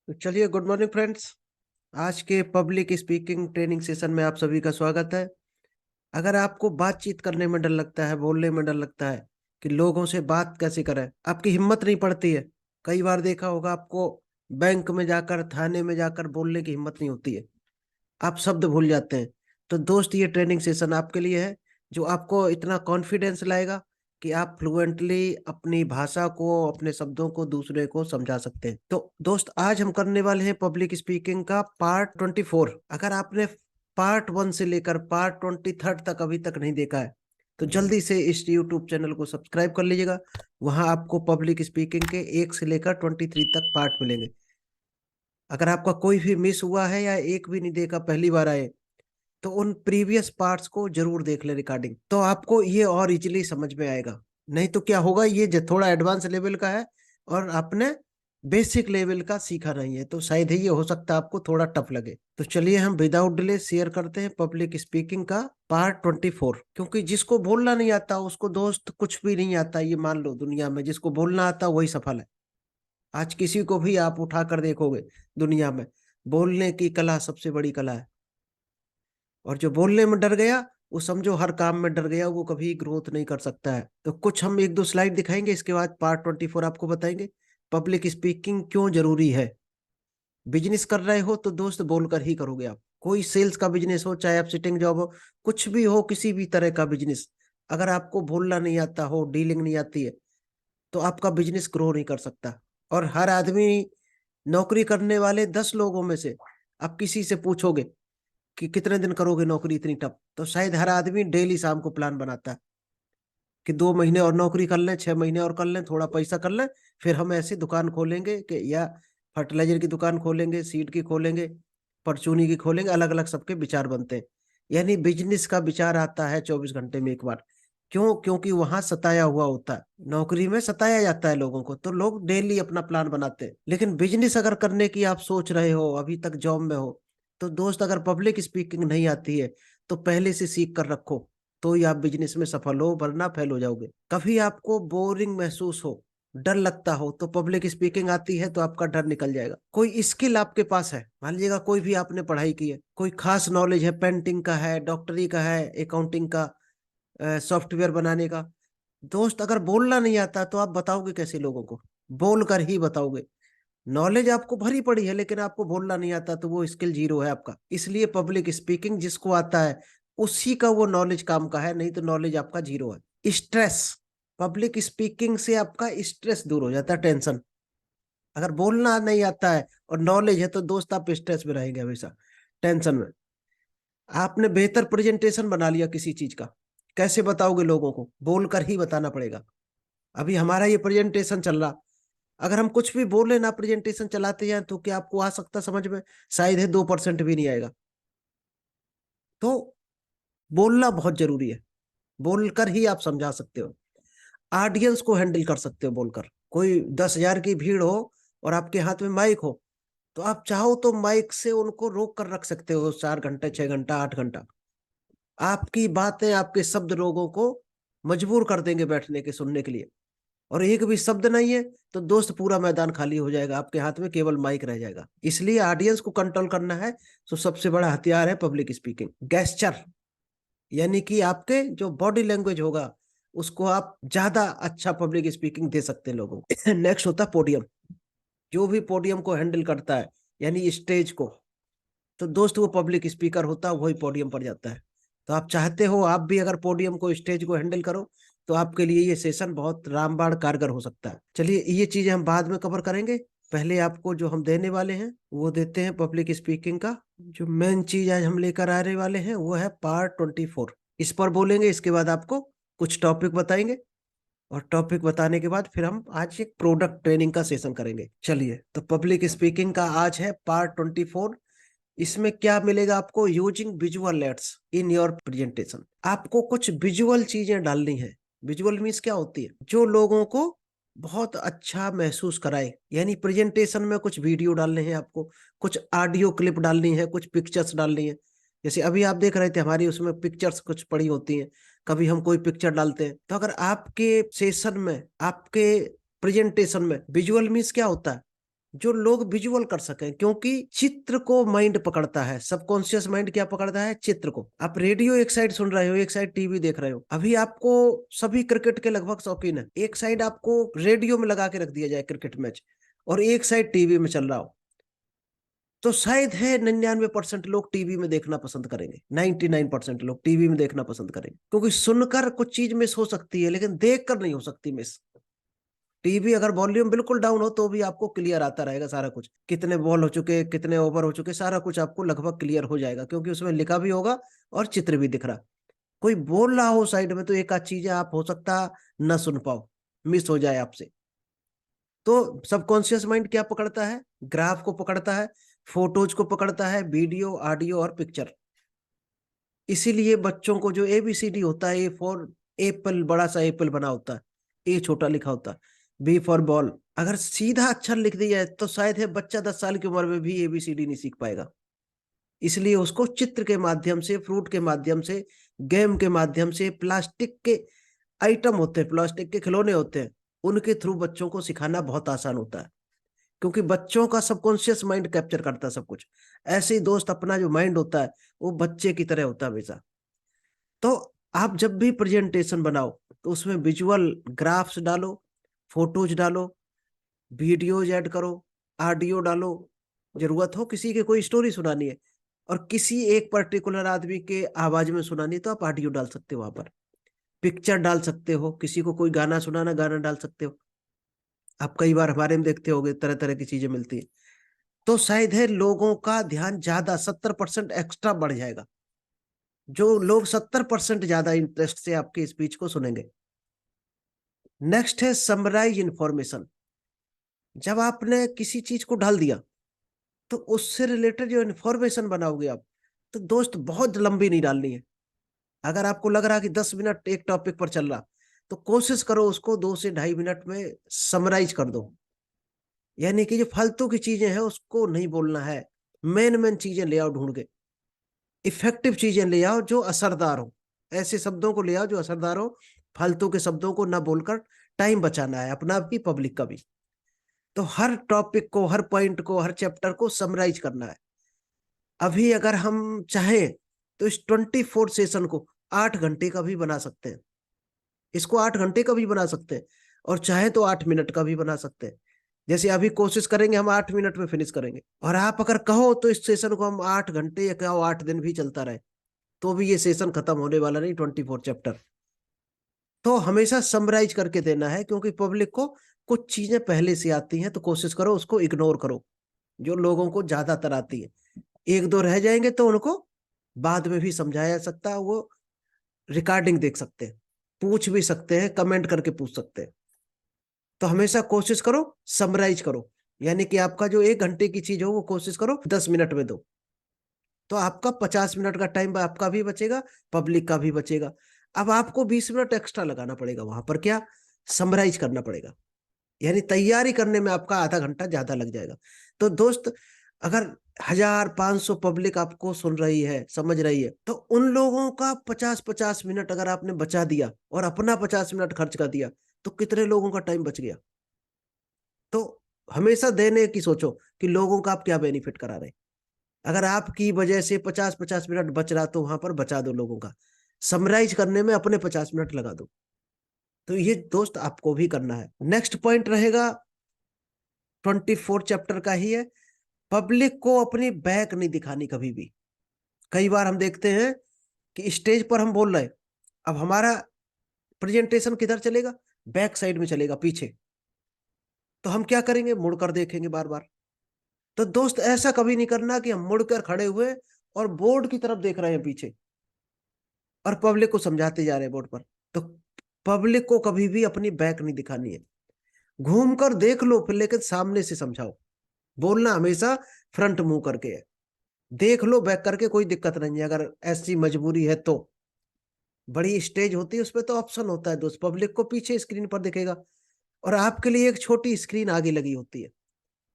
तो चलिए, good morning friends. आज के पब्लिक स्पीकिंग ट्रेनिंग सेशन में आप सभी का स्वागत है। अगर आपको बातचीत करने में डर लगता है, बोलने में डर लगता है कि लोगों से बात कैसे करें, आपकी हिम्मत नहीं पड़ती है। कई बार देखा होगा आपको, बैंक में जाकर, थाने में जाकर बोलने की हिम्मत नहीं होती है, आप शब्द भूल जाते हैं। तो दोस्त, ये ट्रेनिंग सेशन आपके लिए है, जो आपको इतना कॉन्फिडेंस लाएगा कि आप फ्लुएंटली अपनी भाषा को, अपने शब्दों को दूसरे को समझा सकते हैं। तो दोस्त, आज हम करने वाले हैं पब्लिक स्पीकिंग का पार्ट 24। अगर आपने पार्ट 1 से लेकर पार्ट 23 तक अभी तक नहीं देखा है, तो जल्दी से इस यूट्यूब चैनल को सब्सक्राइब कर लीजिएगा। वहां आपको पब्लिक स्पीकिंग के 1 से लेकर 23 तक पार्ट मिलेंगे। अगर आपका कोई भी मिस हुआ है या एक भी नहीं देखा, पहली बार आए, तो उन प्रीवियस पार्ट्स को जरूर देख ले रिकॉर्डिंग, तो आपको ये और इजीली समझ में आएगा। नहीं तो क्या होगा, ये थोड़ा एडवांस लेवल का है और आपने बेसिक लेवल का सीखा नहीं है, तो शायद ही ये हो सकता है आपको थोड़ा टफ लगे। तो चलिए, हम विदाउट डिले शेयर करते हैं पब्लिक स्पीकिंग का पार्ट 24। क्योंकि जिसको बोलना नहीं आता उसको दोस्त कुछ भी नहीं आता, ये मान लो। दुनिया में जिसको बोलना आता वही सफल है। आज किसी को भी आप उठा कर देखोगे दुनिया में, बोलने की कला सबसे बड़ी कला है। और जो बोलने में डर गया, वो समझो हर काम में डर गया, वो कभी ग्रोथ नहीं कर सकता है। तो कुछ हम एक दो स्लाइड दिखाएंगे, इसके बाद पार्ट 24 आपको बताएंगे पब्लिक स्पीकिंग क्यों जरूरी है। बिजनेस कर रहे हो तो दोस्त बोलकर ही करोगे आप। कोई सेल्स का बिजनेस हो, चाहे आप सिटिंग जॉब हो, कुछ भी हो, किसी भी तरह का बिजनेस, अगर आपको बोलना नहीं आता हो, डीलिंग नहीं आती है, तो आपका बिजनेस ग्रो नहीं कर सकता। और हर आदमी, नौकरी करने वाले 10 लोगों में से आप किसी से पूछोगे कि कितने दिन करोगे नौकरी इतनी टफ, तो शायद हर आदमी डेली शाम को प्लान बनाता है कि 2 महीने और नौकरी कर लें, 6 महीने और कर लें, थोड़ा पैसा कर लें, फिर हम ऐसी दुकान खोलेंगे कि, या फर्टिलाइजर की दुकान खोलेंगे, सीड की खोलेंगे, परचूनी की खोलेंगे। अलग अलग सबके विचार बनते हैं। यानी बिजनेस का विचार आता है 24 घंटे में एक बार। क्यों? क्योंकि वहां सताया हुआ होता है। नौकरी में सताया जाता है लोगों को, तो लोग डेली अपना प्लान बनाते हैं। लेकिन बिजनेस अगर करने की आप सोच रहे हो, अभी तक जॉब में हो, तो दोस्त, अगर पब्लिक स्पीकिंग नहीं आती है तो पहले से सीख कर रखो, तो ही आप बिजनेस में सफल हो, वरना फेल हो जाओगे। कभी आपको बोरिंग महसूस हो, डर लगता हो, तो पब्लिक स्पीकिंग आती है तो आपका डर निकल जाएगा। कोई स्किल आपके पास है, मान लीजिएगा कोई भी आपने पढ़ाई की है, कोई खास नॉलेज है, पेंटिंग का है, डॉक्टरी का है, अकाउंटिंग का, सॉफ्टवेयर बनाने का, दोस्त अगर बोलना नहीं आता तो आप बताओगे कैसे लोगों को? बोल कर ही बताओगे। नॉलेज आपको भरी पड़ी है, लेकिन आपको बोलना नहीं आता, तो वो स्किल जीरो है आपका। इसलिए पब्लिक स्पीकिंग जिसको आता है उसी का वो नॉलेज काम का है, नहीं तो नॉलेज आपका जीरो है। स्ट्रेस, पब्लिक स्पीकिंग से आपका स्ट्रेस दूर हो जाता है, टेंशन। अगर बोलना नहीं आता है और नॉलेज है, तो दोस्त आप स्ट्रेस में रहेंगे हमेशा, टेंशन में। आपने बेहतर प्रेजेंटेशन बना लिया किसी चीज का, कैसे बताओगे लोगों को? बोलकर ही बताना पड़ेगा। अभी हमारा ये प्रेजेंटेशन चल रहा, अगर हम कुछ भी बोले ना, प्रेजेंटेशन चलाते हैं, तो क्या आपको आ सकता समझ में? शायद है 2% भी नहीं आएगा। तो बोलना बहुत जरूरी है। बोलकर ही आप समझा सकते हो, ऑडियंस को हैंडल कर सकते हो बोलकर। कोई 10,000 की भीड़ हो और आपके हाथ में माइक हो, तो आप चाहो तो माइक से उनको रोक कर रख सकते हो 4 घंटे, 6 घंटा, 8 घंटा। आपकी बातें, आपके शब्द लोगों को मजबूर कर देंगे बैठने के, सुनने के लिए। और एक भी शब्द नहीं है तो दोस्त पूरा मैदान खाली हो जाएगा, आपके हाथ में केवल माइक रह जाएगा। इसलिए ऑडियंस को कंट्रोल करना है, तो सबसे बड़ा हथियार है पब्लिक स्पीकिंग। गेस्चर, यानी कि आपके जो बॉडी लैंग्वेज होगा, उसको आप ज्यादा अच्छा पब्लिक स्पीकिंग दे सकते हैं लोगों को। नेक्स्ट होता है पोडियम। जो भी पोडियम को हैंडल करता है, यानी स्टेज को, तो दोस्त वो पब्लिक स्पीकर होता है, वही पोडियम पर जाता है। तो आप चाहते हो आप भी अगर पोडियम को, स्टेज को हैंडल करो, तो आपके लिए ये सेशन बहुत रामबाण कारगर हो सकता है। चलिए, ये चीजें हम बाद में कवर करेंगे। पहले आपको जो हम देने वाले हैं वो देते हैं पब्लिक स्पीकिंग का। जो मेन चीज आज हम लेकर आने वाले हैं वो है पार्ट 24। इस पर बोलेंगे, इसके बाद आपको कुछ टॉपिक बताएंगे, और टॉपिक बताने के बाद फिर हम आज एक प्रोडक्ट ट्रेनिंग का सेशन करेंगे। चलिए, तो पब्लिक स्पीकिंग का आज है पार्ट 24। इसमें क्या मिलेगा आपको? Using visual aids in your presentation. आपको कुछ विजुअल चीजें डालनी है। विजुअल मीन्स क्या होती है? जो लोगों को बहुत अच्छा महसूस कराए। यानी प्रेजेंटेशन में कुछ वीडियो डालने हैं आपको, कुछ ऑडियो क्लिप डालनी है, कुछ पिक्चर्स डालनी है। जैसे अभी आप देख रहे थे, हमारी उसमें पिक्चर्स कुछ पड़ी होती हैं, कभी हम कोई पिक्चर डालते हैं। तो अगर आपके सेशन में, आपके प्रेजेंटेशन में विजुअल मीन्स क्या होता है? जो लोग विजुअल कर सकें, क्योंकि चित्र को माइंड पकड़ता है। सबकॉन्शियस माइंड क्या पकड़ता है? चित्र को। आप रेडियो एक साइड सुन रहे हो, एक साइड टीवी देख रहे हो। अभी आपको सभी क्रिकेट के लगभग शौकीन है, एक साइड आपको रेडियो में लगा के रख दिया जाए क्रिकेट मैच, और एक साइड टीवी में चल रहा हो, तो शायद है 99% लोग टीवी में देखना पसंद करेंगे। 99% लोग टीवी में देखना पसंद करेंगे, क्योंकि सुनकर कुछ चीज मिस हो सकती है, लेकिन देख कर नहीं हो सकती मिस। टीवी अगर वॉल्यूम बिल्कुल डाउन हो तो भी आपको क्लियर आता रहेगा सारा कुछ, कितने बॉल हो चुके, कितने ओवर हो चुके, सारा कुछ आपको लगभग क्लियर हो जाएगा, क्योंकि उसमें लिखा भी होगा और चित्र भी दिख रहा। कोई बोल रहा हो साइड में तो एक आध चीजें आप हो सकता न सुन पाओ, मिस हो जाए आपसे। तो सबकॉन्शियस माइंड क्या पकड़ता है? ग्राफ को पकड़ता है, फोटोज को पकड़ता है, वीडियो, ऑडियो और पिक्चर। इसीलिए बच्चों को जो ABCD होता है, ए फॉर एप्पल, बड़ा सा एप्पल बना होता है, ए छोटा लिखा होता है, बी फॉर बॉल, अगर सीधा अक्षर लिख दिया है तो शायद है बच्चा 10 साल की उम्र में भी ABCD नहीं सीख पाएगा। इसलिए उसको चित्र के माध्यम से, फ्रूट के माध्यम से, गेम के माध्यम से, प्लास्टिक के आइटम होते हैं, प्लास्टिक के खिलौने होते हैं, उनके थ्रू बच्चों को सिखाना बहुत आसान होता है, क्योंकि बच्चों का सबकॉन्शियस माइंड कैप्चर करता है सब कुछ। ऐसे ही दोस्त अपना जो माइंड होता है वो बच्चे की तरह होता है हमेशा। तो आप जब भी प्रेजेंटेशन बनाओ तो उसमें विजुअल ग्राफ्स डालो, फोटोज डालो, वीडियोज ऐड करो, ऑडियो डालो। जरूरत हो किसी के कोई स्टोरी सुनानी है और किसी एक पर्टिकुलर आदमी के आवाज में सुनानी है तो आप ऑडियो डाल सकते हो, वहां पर पिक्चर डाल सकते हो, किसी को कोई गाना सुनाना, गाना डाल सकते हो। आप कई बार हमारे में देखते होगे तरह तरह की चीजें मिलती है, तो शायद है लोगों का ध्यान ज्यादा 70% एक्स्ट्रा बढ़ जाएगा, जो लोग 70% ज्यादा इंटरेस्ट से आपकी स्पीच को सुनेंगे। नेक्स्ट है समराइज इंफॉर्मेशन। जब आपने किसी चीज को डाल दिया तो उससे रिलेटेड जो इन्फॉर्मेशन बनाओगे आप, तो दोस्त बहुत लंबी नहीं डालनी है। अगर आपको लग रहा कि 10 मिनट एक टॉपिक पर चल रहा, तो कोशिश करो उसको 2 से ढाई मिनट में समराइज कर दो। यानी कि जो फालतू की चीजें हैं उसको नहीं बोलना है, मेन मेन चीजें ले आओ ढूंढ के, इफेक्टिव चीजें ले आओ जो असरदार हो, ऐसे शब्दों को ले आओ जो असरदार हो। फालतू के शब्दों को ना बोलकर टाइम बचाना है अपना भी, पब्लिक का भी। तो हर टॉपिक को, हर पॉइंट को, हर चैप्टर को समराइज करना है। अभी अगर हम चाहें तो इस 24 सेशन को 8 घंटे का भी बना सकते हैं, इसको 8 घंटे का भी बना सकते हैं, और चाहे तो 8 मिनट का भी बना सकते हैं। जैसे अभी कोशिश करेंगे हम 8 मिनट में फिनिश करेंगे, और आप अगर कहो तो इस सेशन को हम 8 घंटे या कहो 8 दिन भी चलता रहे, तो भी ये सेशन खत्म होने वाला नहीं, 24 चैप्टर। तो हमेशा समराइज करके देना है, क्योंकि पब्लिक को कुछ चीजें पहले से आती हैं, तो कोशिश करो उसको इग्नोर करो, जो लोगों को ज्यादातर आती है। एक दो रह जाएंगे तो उनको बाद में भी समझाया जा सकता है, वो रिकॉर्डिंग देख सकते हैं, पूछ भी सकते हैं, कमेंट करके पूछ सकते हैं। तो हमेशा कोशिश करो समराइज करो, यानी कि आपका जो 1 घंटे की चीज हो वो कोशिश करो 10 मिनट में दो, तो आपका 50 मिनट का टाइम आपका भी बचेगा, पब्लिक का भी बचेगा। अब आपको 20 मिनट एक्स्ट्रा लगाना पड़ेगा वहां पर, क्या? समराइज करना पड़ेगा, यानी तैयारी करने में आपका आधा घंटा ज्यादा लग जाएगा। तो दोस्त, अगर 1500 पब्लिक आपको सुन रही है, समझ रही है, तो उन लोगों का 50-50 मिनट अगर आपने बचा दिया और अपना 50 मिनट खर्च कर दिया, तो कितने लोगों का टाइम बच गया। तो हमेशा देने की सोचो कि लोगों का आप क्या बेनिफिट करा रहे हैं। अगर आपकी वजह से 50-50 मिनट बच रहा तो वहां पर बचा दो लोगों का, समराइज करने में अपने 50 मिनट लगा दो। तो ये दोस्त आपको भी करना है। नेक्स्ट पॉइंट रहेगा 24 चैप्टर का ही है, पब्लिक को अपनी बैक नहीं दिखानी कभी भी। कई बार हम देखते हैं कि स्टेज पर हम बोल रहे हैं, अब हमारा प्रेजेंटेशन किधर चलेगा? बैक साइड में चलेगा, पीछे। तो हम क्या करेंगे? मुड़कर देखेंगे बार बार। तो दोस्त ऐसा कभी नहीं करना कि हम मुड़कर खड़े हुए और बोर्ड की तरफ देख रहे हैं पीछे, और पब्लिक को समझाते जा रहे हैं बोर्ड पर। तो पब्लिक को कभी भी अपनी बैक नहीं दिखानी है, घूम कर देख लो फिर, लेकिन सामने से समझाओ। बोलना हमेशा फ्रंट मुंह करके है, देख लो बैक करके, कोई दिक्कत नहीं है अगर ऐसी मजबूरी है तो। बड़ी स्टेज होती है उस पर तो ऑप्शन होता है दोस्त, पब्लिक को पीछे स्क्रीन पर दिखेगा, और आपके लिए एक छोटी स्क्रीन आगे लगी होती है,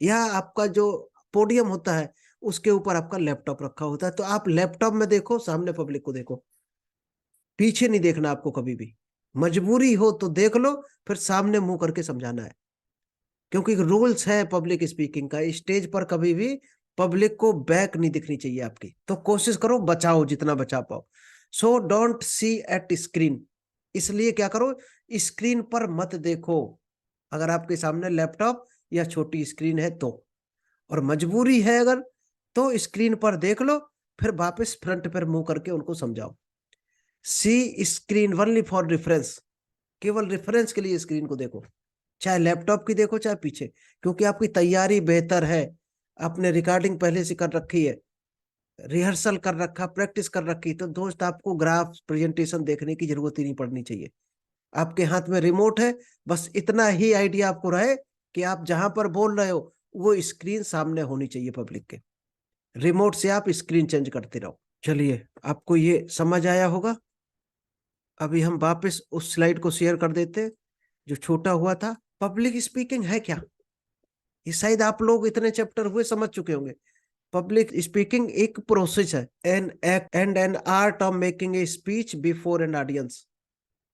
या आपका जो पोडियम होता है उसके ऊपर आपका लैपटॉप रखा होता है, तो आप लैपटॉप में देखो, सामने पब्लिक को देखो, पीछे नहीं देखना आपको कभी भी। मजबूरी हो तो देख लो, फिर सामने मुंह करके समझाना है। क्योंकि रूल्स है पब्लिक स्पीकिंग का, स्टेज पर कभी भी पब्लिक को बैक नहीं दिखनी चाहिए आपकी, तो कोशिश करो बचाओ जितना बचा पाओ। So don't see at screen, इसलिए क्या करो, स्क्रीन पर मत देखो। अगर आपके सामने लैपटॉप या छोटी स्क्रीन है तो, और मजबूरी है अगर, तो स्क्रीन पर देख लो, फिर वापस फ्रंट पर मुंह करके उनको समझाओ। सी स्क्रीन ओनली फॉर रेफरेंस, केवल रेफरेंस के लिए स्क्रीन को देखो, चाहे लैपटॉप की देखो चाहे पीछे, क्योंकि आपकी तैयारी बेहतर है, आपने रिकॉर्डिंग पहले से कर रखी है, रिहर्सल कर रखा, प्रैक्टिस कर रखी, तो दोस्त आपको ग्राफ प्रेजेंटेशन देखने की जरूरत ही नहीं पड़नी चाहिए। आपके हाथ में रिमोट है, बस इतना ही आइडिया आपको रहे कि आप जहां पर बोल रहे हो वो स्क्रीन सामने होनी चाहिए पब्लिक के, रिमोट से आप स्क्रीन चेंज करते रहो। चलिए, आपको ये समझ आया होगा। अभी हम वापस उस स्लाइड को शेयर कर देते जो छोटा हुआ था। पब्लिक स्पीकिंग है क्या, ये शायद आप लोग इतने चैप्टर हुए समझ चुके होंगे। पब्लिक स्पीकिंग एक प्रोसेस है, an act and an art of making a speech before an audience.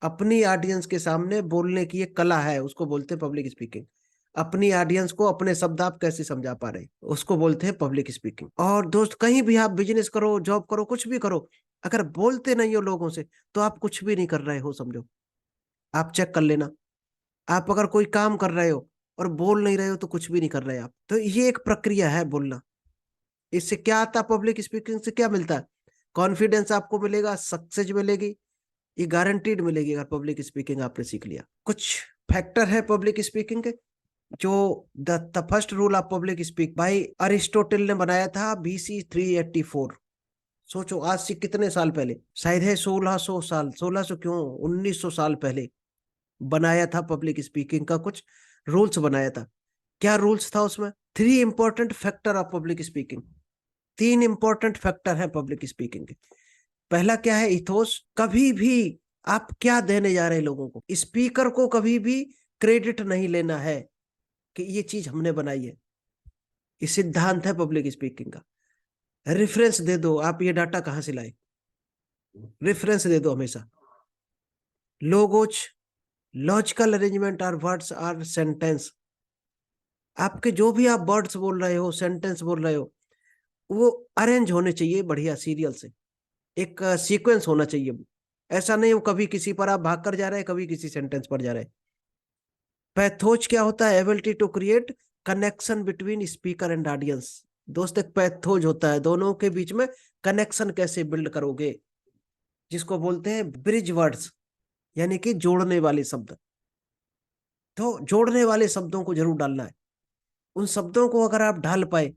अपनी ऑडियंस के सामने बोलने की एक कला है, उसको बोलते हैं पब्लिक स्पीकिंग। अपनी ऑडियंस को अपने शब्द आप कैसे समझा पा रहे हैं, उसको बोलते हैं पब्लिक स्पीकिंग। और दोस्त, कहीं भी आप बिजनेस करो, जॉब करो, कुछ भी करो, अगर बोलते नहीं हो लोगों से तो आप कुछ भी नहीं कर रहे हो, समझो। आप चेक कर लेना, आप अगर कोई काम कर रहे हो और बोल नहीं रहे हो तो कुछ भी नहीं कर रहे आप। तो ये एक प्रक्रिया है बोलना। इससे क्या आता है, पब्लिक स्पीकिंग से क्या मिलता है, कॉन्फिडेंस आपको मिलेगा, सक्सेस मिलेगी, ये गारंटीड मिलेगी अगर पब्लिक स्पीकिंग आपने सीख लिया। कुछ फैक्टर है पब्लिक स्पीकिंग के, जो the first rule of public speak भाई अरिस्टोटल ने बनाया था BC 384। सोचो आज से कितने साल पहले, शायद है 1600 साल, 1600 क्यों, 1900 साल पहले बनाया था पब्लिक स्पीकिंग का कुछ रूल्स बनाया था। क्या रूल्स था उसमें, 3 important factor of public speaking, 3 important factor है पब्लिक स्पीकिंग के। पहला क्या है, इथोस, कभी भी आप क्या देने जा रहे हैं लोगों को, स्पीकर को कभी भी क्रेडिट नहीं लेना है कि ये चीज हमने बनाई है। ये सिद्धांत है पब्लिक स्पीकिंग का। रेफरेंस दे दो, आप ये डाटा कहां से लाए, रेफरेंस दे दो हमेशा। Logos, logical arrangement or words or sentence, आपके जो भी आप वर्ड्स बोल रहे हो, सेंटेंस बोल रहे हो, वो अरेंज होने चाहिए बढ़िया सीरियल से, एक सीक्वेंस होना चाहिए। ऐसा नहीं हो कभी किसी पर आप भाग कर जा रहे हैं, कभी किसी सेंटेंस पर जा रहे हैं। पैथोज क्या होता है, ability to create connection between speaker and audience. दोस्त, एक पैथोज होता है, दोनों के बीच में कनेक्शन कैसे बिल्ड करोगे, जिसको बोलते हैं ब्रिज वर्ड्स, यानी कि जोड़ने वाले शब्द। तो जोड़ने वाले शब्दों को जरूर डालना है, उन शब्दों को अगर आप ढाल पाए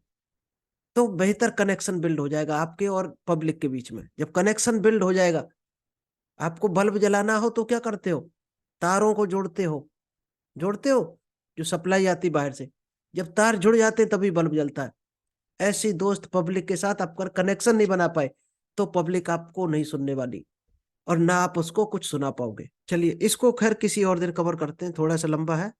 तो बेहतर कनेक्शन बिल्ड हो जाएगा आपके और पब्लिक के बीच में। जब कनेक्शन बिल्ड हो जाएगा, आपको बल्ब जलाना हो तो क्या करते हो, तारों को जोड़ते हो, जोड़ते हो, जो सप्लाई आती बाहर से, जब तार जुड़ जाते हैं तभी बल्ब जलता है। ऐसी दोस्त, पब्लिक के साथ आप कनेक्शन नहीं बना पाए तो पब्लिक आपको नहीं सुनने वाली, और ना आप उसको कुछ सुना पाओगे। चलिए, इसको खैर किसी और दिन कवर करते हैं, थोड़ा सा लंबा है।